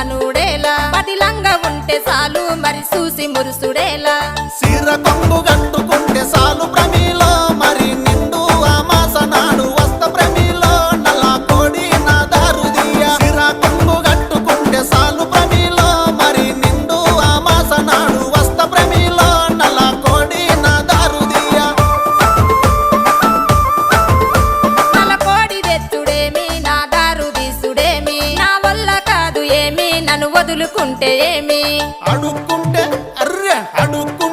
మనుడేలా పదిలంగా ఉంటే సాలు మరి చూసి మురుసుడేలా సిర కొంగు కట్టుకుంటే సాలు ప్రమిలో మరి నిండు అమాస నాడు వస్త ప్రమిలో నల్ల కోడి నా దారుదియ సిర కొంగు కట్టుకుంటే సాలు ప్రమిలో మరి నిండు అమాస నాడు వస్త ప్రమిలో నల్ల కోడి నా దారుదియ నల్ల కోడి తెచ్చుడేమి నా దారు తీసుడేమి నా వల్ల కాదు ఏమి నన్ను వదులుకుంటే ఏమి అడుక్కుంటే అర్రె అడుక్కు